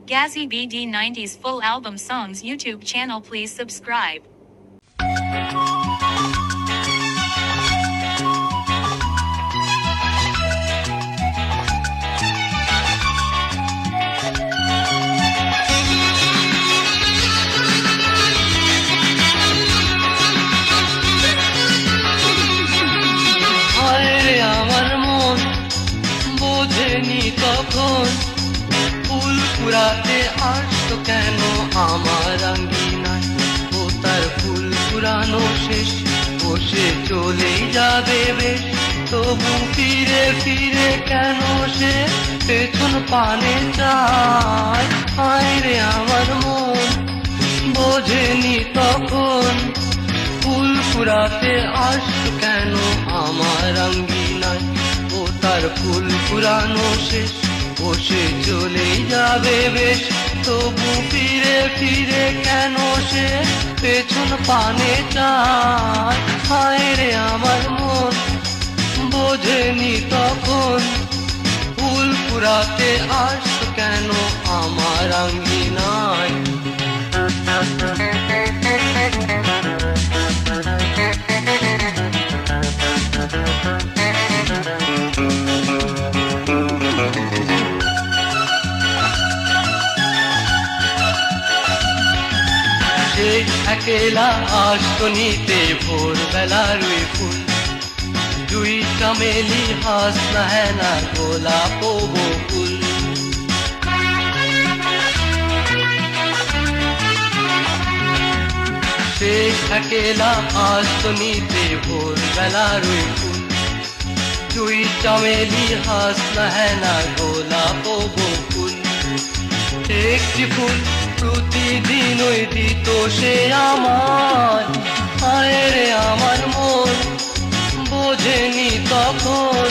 Gazzy BD 90s full album songs YouTube channel, please subscribe. তখন ফুল কুড়াতে আসতো কেন আমার আঙ্গিনায়, ও তার ফুল কুড়ানো শেষ, বসে চলেই যাবে বেশ, তবু ফিরে ফিরে কেন সে পেছন পানে চায়। হায় রে আমার মন বোঝেনি তখন ফুল কুড়াতে আসতো কেন আমার আঙ্গিনায়, ও তার ফুল কুড়ানো শেষ, বসে চলে যাবে বেশ, তবু ফিরে ফিরে কেন সে পেছন পানে চায়। হায় রে আমার মন বোঝেনি তখন ফুল কুড়াতে আসতো কেন আমার আঙ্গিনায়। একেলা আসতো নিতে ভোরবেলার ওই ফুল, দুই চামেলি হাসনা হেনা গোলাপ ও বকুল। সে একেলা আসতো নিতে ভোরবেলার ওই ফুল, দুই চামেলি হাসনা হেনা গোলাপ ও বকুল। একটি ফুল প্রতিদিন ওই দিত সে আমার, হায় রে আমার মন বোঝেনি তখন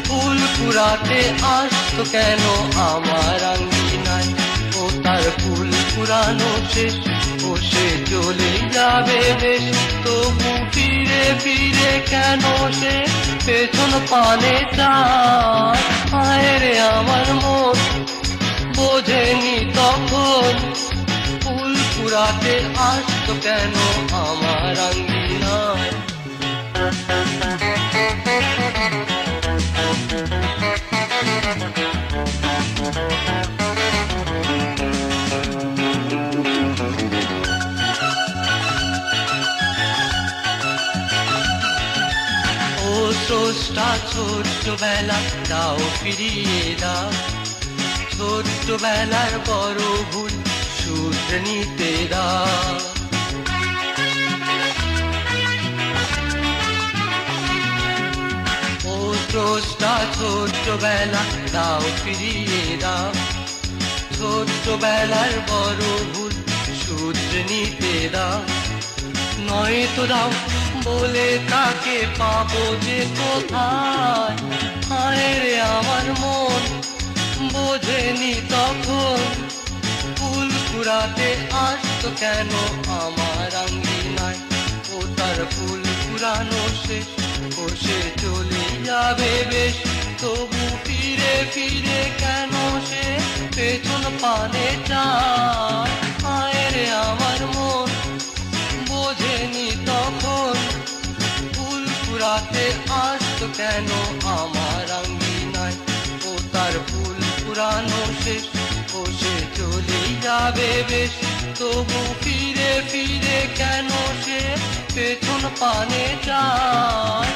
ফুল কুড়াতে আসতো কেন আমার আঙ্গিনায়, ও তার ফুল কুড়ানো শেষ, বসে চলে যাবে বেশ, তবু ফিরে ফিরে কেন সে পেছন পানে চায়। হায় রে আমার মন বোঝেনি তখন ফুল কুড়াতে আসতো কেন আমার আঙ্গিনায়। ও স্রষ্টা ছোট্টবেলা দাও ফিরিয়ে দাও, ছোট্টবেলার বড় ভুল শুধরে নিতে দাও। ও স্রষ্টা ছোট্টবেলা দাও ফিরিয়ে দাও, ছোট্টবেলার বড় ভুল শুধরে নিতে দাও। নয়তো দাও বলে তাকে পাবো যে কোথায়, হায় রে আমার মন বোঝেনি তখন ফুল কুড়াতে আসতো কেন আমার আঙ্গিনায়, ও তার ফুল কুড়ানো শেষ, বসে চলে যাবে বেশ, তবু ফিরে ফিরে কেন সে পেছন পানে চায়। হায় রে আমার মন বোঝেনি তখন ফুল কুড়াতে আসতো কেন আমার আঙ্গিনায়, ও তার ফুল কুড়ানো শেষ, বসে চলে যাবে বেশ, তবু ফিরে ফিরে কেন সে পেছন পানে চায়।